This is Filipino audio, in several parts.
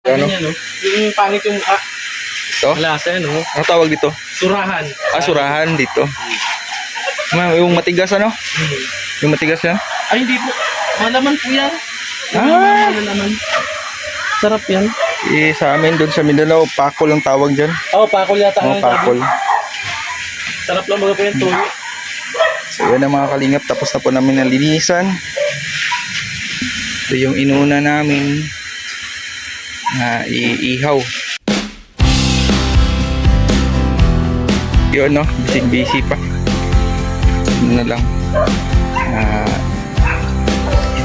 Ano? Yan, no? Yung pangit yung mukha. Ito? Malasa yan, no? Ano tawag dito? Surahan. Surahan dito. Yung matigas ano? Yung matigas yan? Ay, hindi po. Malaman po yan. Malaman. Sarap yan. Sa amin doon sa Mindanao, pakol ang tawag dyan. Pakol yata. Pakol. Sarap lang mga po yan, tuyo. So yan ang mga kalingap. Tapos na po namin nalinisan. Ito yung inuna namin na iihaw. Yun no, busy pa. Ano na lang.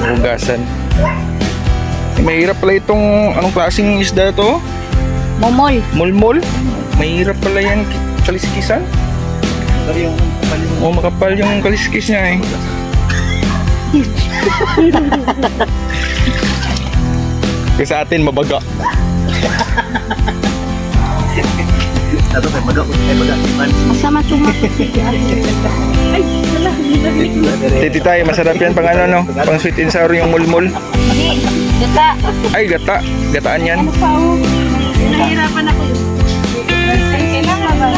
Hugasan. Mahirap pala itong anong klaseng isda to? Momol. Mulmol? Mahirap pala yan kaliskisan. Makapal yung kaliskis niya eh. Kasi sa atin mabaga. Dato kay maga. Masama tumakot. Ay, wala. Titi tayo, masarap yan pang ano no? Pang sweet and sour yung mulmol. Hindi. Gata. Ay, gata. Gataan yan. Ano pa ako? Nahihirapan ako. Kailangan ba?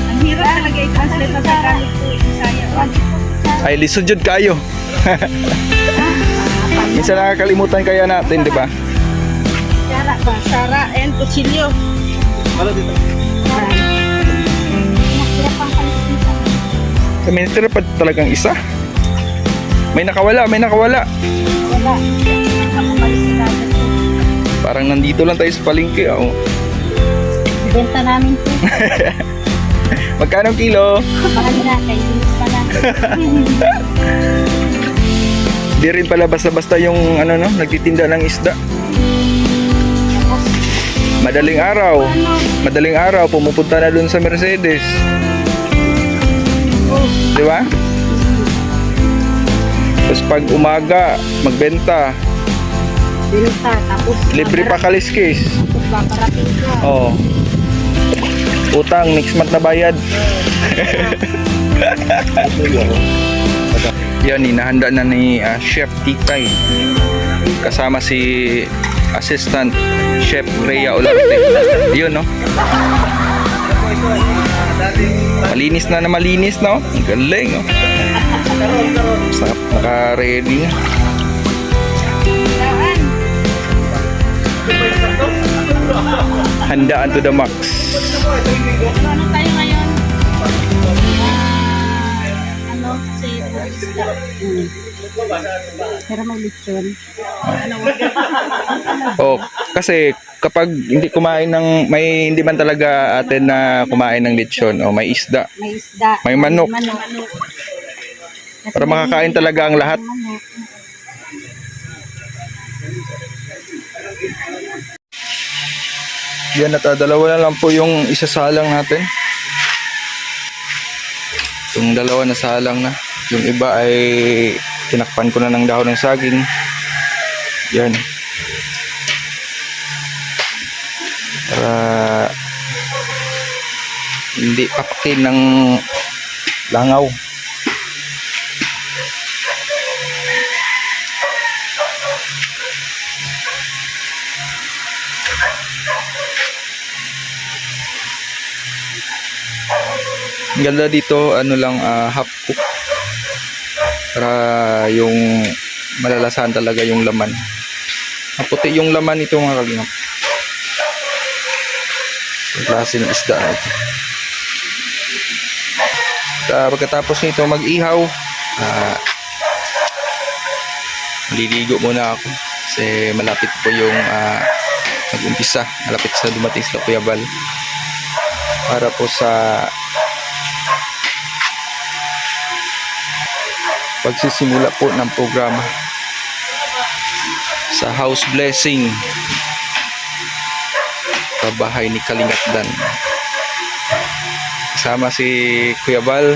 Ang hirap talaga i-translate na sa Tagalog ko. Bisaya. Ay, lisod jud kayo. Minsan nakakalimutan kaya natin, di ba? Sara ba? Sara and Cuchillo. Malo dito. Sa minitira pa talagang isa. May nakawala. Wala. Nakapalis sila. Parang nandito lang tayo sa palengke. Oh. Benta namin po. Magkano kilo? Mahal na. Kay Dinis pala. Di rin pala basta-basta yung ano no, nagtitinda ng isda. Madaling araw pumupunta na dun sa Mercedes. Di ba? Tapos pag umaga magbenta, Benta. Tapos libre pa kaliskis. Tapos paparating ka. Oo. Utang next month na bayad. Yan, hinahanda na ni Chef Titay kasama si Assistant Chef Rhea Olarte. Yun no. Malinis na malinis no. Ang galing no. Sarap, naka-ready na. Handaan to the max. Ano tayo ngayon? Ano? Say, isda. Pero may lechon. Oh, kasi kapag hindi kumain ng hindi man talaga atin na kumain ng lechon o may isda, May isda. may manok. Kasi Para may makakain talaga ang lahat. manok. Yan at dalawa na lang po yung isasalang natin. Yung dalawa na salang na. Yung iba ay tinakpan ko na ng dahon ng saging. Yan. Para hindi papakin ng langaw. Ang ganda dito, ano lang, half cook. Para yung malalasahan talaga yung laman. Maputi yung laman nito mga kalingap. Yung klase ng isda na ito. Pagkatapos nito mag-ihaw, maliligo muna ako. Kasi malapit po yung mag-umpisa. Malapit sa dumating sila Kuya Bal. Para po sa pagsisimula po ng programa sa house blessing sa bahay ni Kalingap Dan. Kasama si Kuya Bal,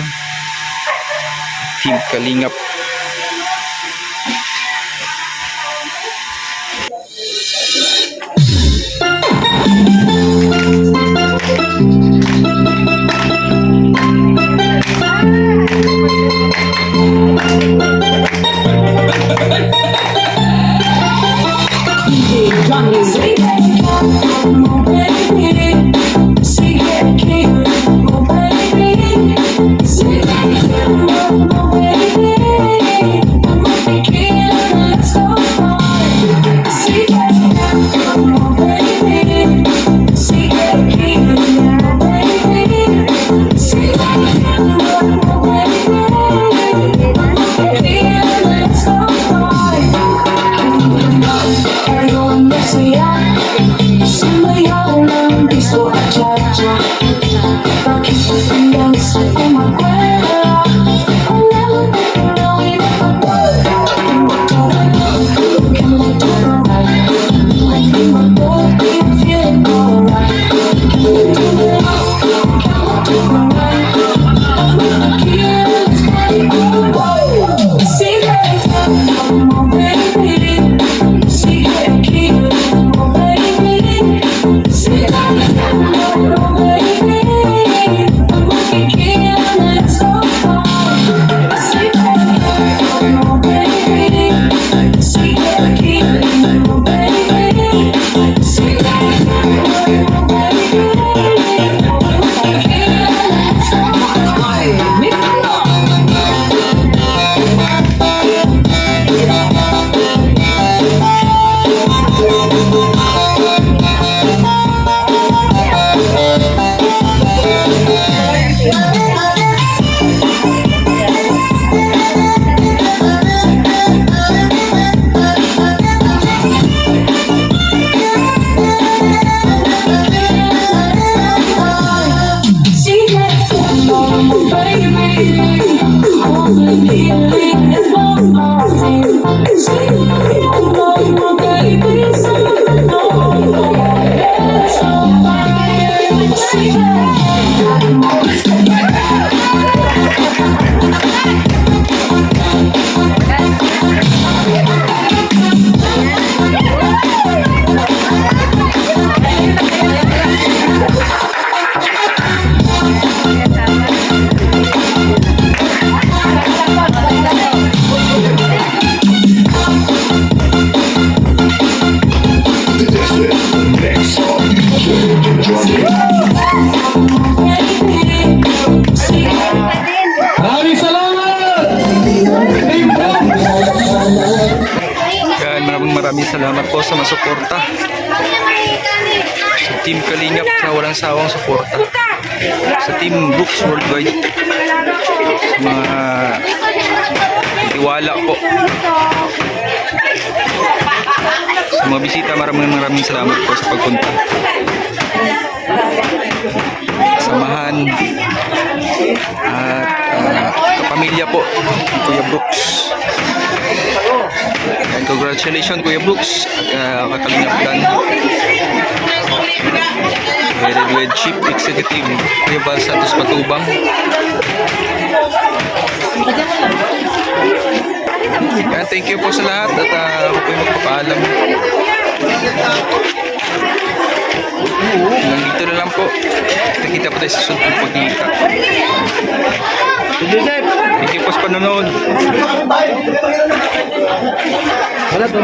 Team Kalingap. Maraming salamat! Team Brooks! Yan, maraming salamat po sa masuporta. Sa Team Kalingap na walang sawang suporta. Sa Team Brooks Worldwide. Sa mga tiwala po. Sa mga bisita, maraming salamat po sa pagpunta. Samahan at kapamilya po ni Kuya Brooks. And congratulations Kuya Brooks, kakalingap dan Head Chief Executive Kuya Val Santos Matubang. Yan, thank you po sa lahat at ako po yung magpapaalam. Hanggang dito na lang po. Nakita po tayo sa sunod ng pagkita. Thank you po sa panonood. Wala to.